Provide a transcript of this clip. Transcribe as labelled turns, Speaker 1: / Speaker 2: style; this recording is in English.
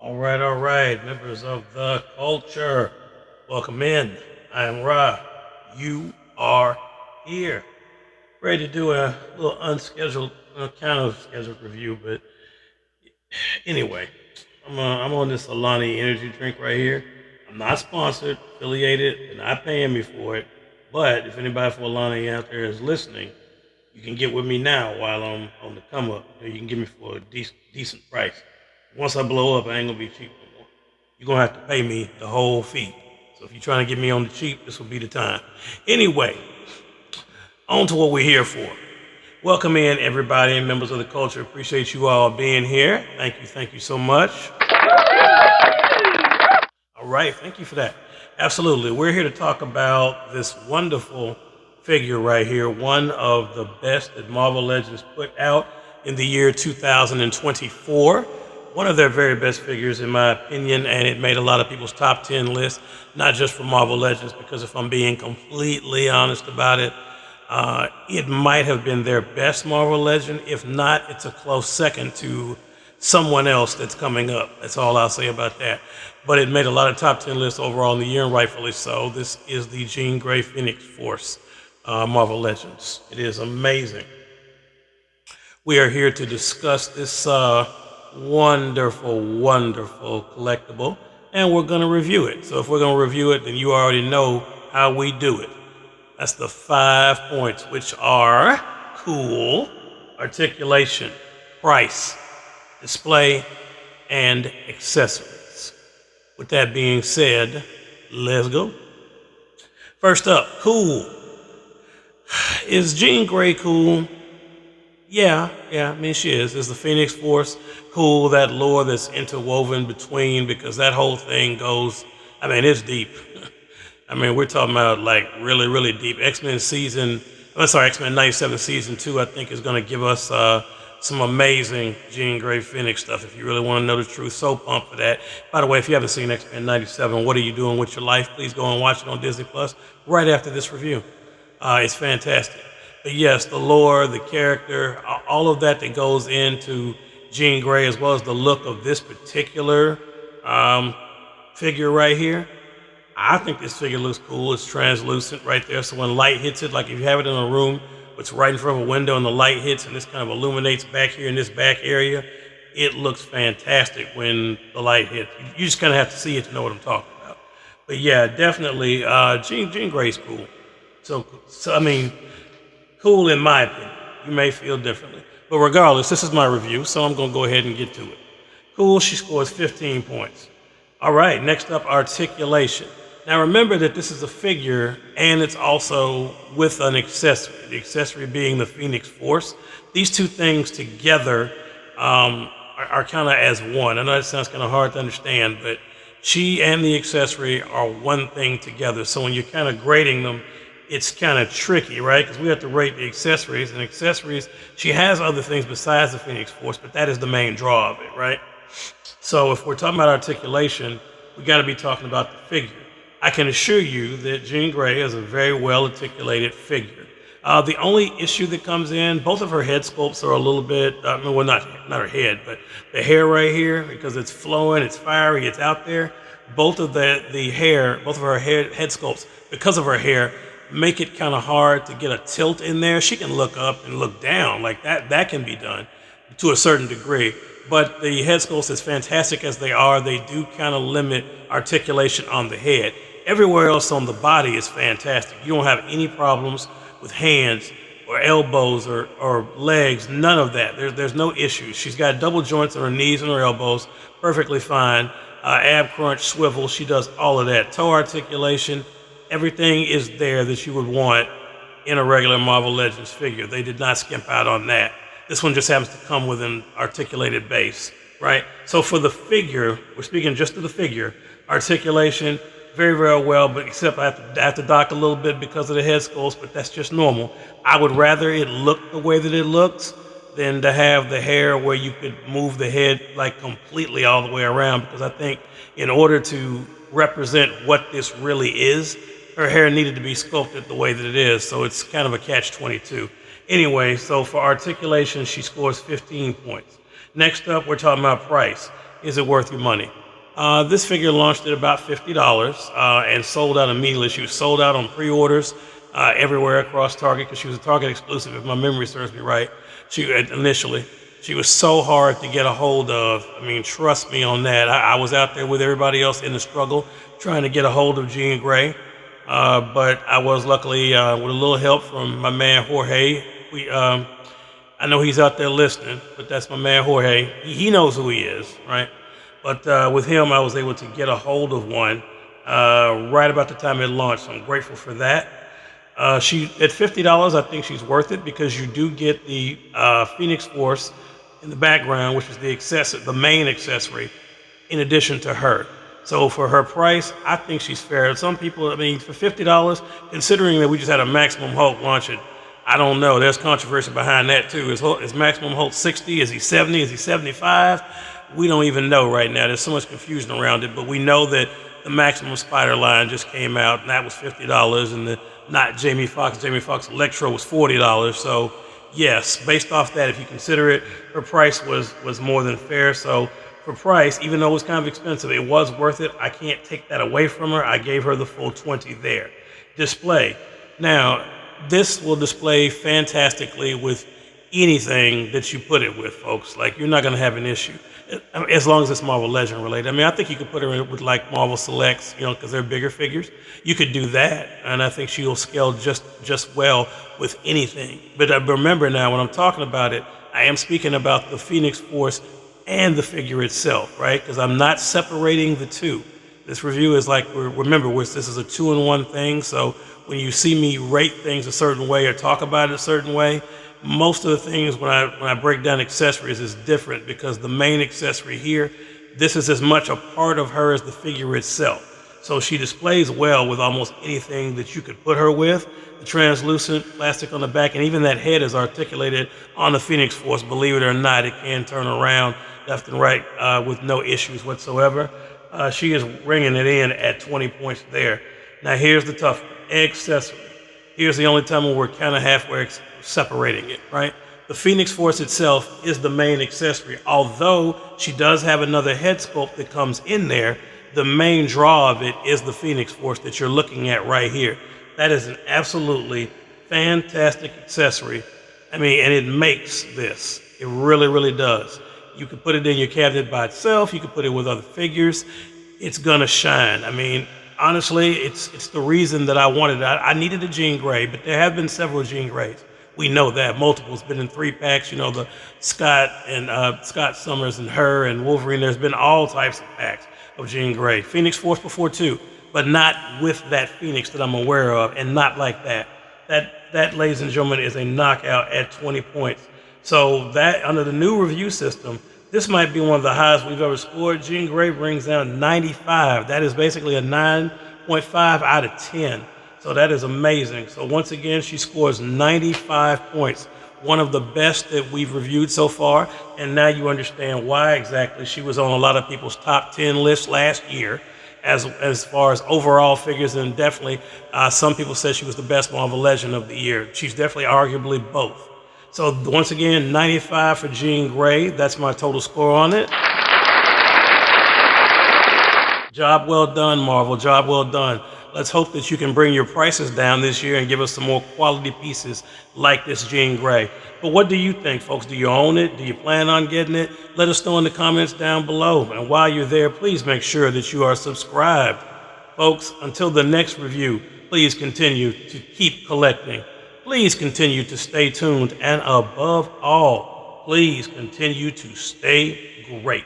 Speaker 1: All right, members of the culture, welcome in. I am Ra. You are here. Ready to do a little unscheduled, kind of scheduled review, but anyway, I'm on this Alani energy drink right here. I'm not sponsored, affiliated, they're not paying me for it, but if anybody from Alani out there is listening, you can get with me now while I'm on the come up. You can get me for a decent price. Once I blow up, I ain't gonna be cheap no more. You're gonna have to pay me the whole fee. So if you're trying to get me on the cheap, this will be the time. Anyway, on to what we're here for. Welcome in everybody and members of the culture. Appreciate you all being here. Thank you so much. All right, thank you for that. Absolutely. We're here to talk about this wonderful figure right here, one of the best that Marvel Legends put out in the year 2024. One of their very best figures, in my opinion, and it made a lot of people's top 10 lists, not just for Marvel Legends, because if I'm being completely honest about it, it might have been their best Marvel Legend. If not, it's a close second to someone else that's coming up. That's all I'll say about that. But it made a lot of top 10 lists overall in the year, and rightfully so. This is the Jean Grey Phoenix Force Marvel Legends. It is amazing. We are here to discuss this wonderful collectible, and we're going to review it. So if we're going to review it, then you already know how we do it. That's the 5 points, which are cool, articulation, price, display, and accessories. With that being said, let's go. First up, cool. Is Jean Grey cool? Yeah, I mean, she is. Is the Phoenix Force cool? That lore that's interwoven between, because that whole thing goes, I mean, it's deep. I mean, we're talking about like really deep. X-Men 97 season 2, I think, is going to give us some amazing Jean Grey Phoenix stuff if you really want to know the truth. So pumped for that. By the way, if you haven't seen X-Men 97, what are you doing with your life? Please go and watch it on Disney Plus right after this review. It's fantastic. But yes, the lore, the character, all of that goes into Jean Grey, as well as the look of this particular figure right here. I think this figure looks cool. It's translucent right there, so when light hits it, like if you have it in a room, it's right in front of a window and the light hits and this kind of illuminates back here in this back area, it looks fantastic when the light hits. You just kind of have to see it to know what I'm talking about. But yeah, definitely, Jean Grey's cool. So, I mean, cool in my opinion. You may feel differently. But regardless, this is my review, so I'm going to go ahead and get to it. Cool, she scores 15 points. All right, next up, articulation. Now remember that this is a figure and it's also with an accessory, the accessory being the Phoenix Force. These two things together are kind of as one. I know that sounds kind of hard to understand, but she and the accessory are one thing together. So when you're kind of grading them, it's kind of tricky, right? Because we have to rate the accessories, and accessories, she has other things besides the Phoenix Force, but that is the main draw of it, right? So if we're talking about articulation, we got to be talking about the figure. I can assure you that Jean Grey is a very well articulated figure. The only issue that comes in, both of her head sculpts are a little bit, well, not her head, but the hair right here, because it's flowing, it's fiery, it's out there. Both of her head sculpts, because of her hair, make it kind of hard to get a tilt in there. She can look up and look down, like that can be done to a certain degree. But the head sculpts, as fantastic as they are, they do kind of limit articulation on the head. Everywhere else on the body is fantastic. You don't have any problems with hands or elbows or legs, none of that. There's no issues. She's got double joints on her knees and her elbows, perfectly fine. Ab crunch, swivel, she does all of that. Toe articulation, everything is there that you would want in a regular Marvel Legends figure. They did not skimp out on that. This one just happens to come with an articulated base, right? So for the figure, we're speaking just to the figure, articulation, very well, but except I have to dock a little bit because of the head sculpts, but that's just normal. I would rather it look the way that it looks than to have the hair where you could move the head like completely all the way around, because I think in order to represent what this really is, her hair needed to be sculpted the way that it is, so it's kind of a catch-22. Anyway, so for articulation, she scores 15 points. Next up, we're talking about price. Is it worth your money? This figure launched at about $50 and sold out immediately. She was sold out on pre-orders everywhere across Target because she was a Target exclusive, if my memory serves me right. Initially, she was so hard to get a hold of. I mean, trust me on that. I was out there with everybody else in the struggle trying to get a hold of Jean Grey, but I was luckily with a little help from my man Jorge. I know he's out there listening, but that's my man Jorge. He knows who he is, right? But with him, I was able to get a hold of one right about the time it launched. So I'm grateful for that. She at $50, I think she's worth it because you do get the Phoenix Force in the background, which is the main accessory, in addition to her. So for her price, I think she's fair. Some people, I mean, for $50, considering that we just had a Maximum Hulk launch it, I don't know. There's controversy behind that too. Is Maximum Hulk 60? Is he 70? Is he 75? We don't even know right now. There's so much confusion around it, but we know that the Maximum Spider line just came out, and that was $50, and the not Jamie Foxx Electro was $40. So yes, based off that, if you consider it, her price was more than fair. So for price, even though it was kind of expensive, it was worth it. I can't take that away from her. I gave her the full 20 there. Display. Now, this will display fantastically with anything that you put it with, folks. Like, you're not going to have an issue as long as it's Marvel Legend related. I mean, I think you could put her in with like Marvel Selects, you know, because they're bigger figures. You could do that, and I think she'll scale just well with anything. But remember now, when I'm talking about it, I am speaking about the Phoenix Force and the figure itself, right? Because I'm not separating the two. This review is like, remember, this is a two-in-one thing, so when you see me rate things a certain way or talk about it a certain way, most of the things when I break down accessories is different because the main accessory here, this is as much a part of her as the figure itself. So she displays well with almost anything that you could put her with. The translucent plastic on the back, and even that head is articulated on the Phoenix Force. Believe it or not, it can turn around left and right with no issues whatsoever. She is ringing it in at 20 points there. Now here's the tough one, accessory. Here's the only time when we're kind of halfway separating it, right? The Phoenix Force itself is the main accessory. Although she does have another head sculpt that comes in there, the main draw of it is the Phoenix Force that you're looking at right here. That is an absolutely fantastic accessory. I mean, and it makes this. It really, really does. You can put it in your cabinet by itself. You can put it with other figures. It's gonna shine. I mean, honestly, it's the reason that I wanted it. I needed a Jean Grey, but there have been several Jean Greys. We know that. Multiple's been in 3-packs. You know, the Scott Summers and her and Wolverine. There's been all types of packs of Jean Grey. Phoenix Force before too, but not with that Phoenix that I'm aware of, and not like that. That, ladies and gentlemen, is a knockout at 20 points. So that, under the new review system, this might be one of the highest we've ever scored. Jean Grey brings down 95. That is basically a 9.5 out of 10. So that is amazing. So once again, she scores 95 points. One of the best that we've reviewed so far. And now you understand why exactly she was on a lot of people's top 10 lists last year as far as overall figures. And definitely some people said she was the best Marvel Legend of the year. She's definitely arguably both. So once again, 95 for Jean Grey. That's my total score on it. Job well done, Marvel. Job well done. Let's hope that you can bring your prices down this year and give us some more quality pieces like this Jean Grey. But what do you think, folks? Do you own it? Do you plan on getting it? Let us know in the comments down below. And while you're there, please make sure that you are subscribed. Folks, until the next review, please continue to keep collecting. Please continue to stay tuned, and above all, please continue to stay great.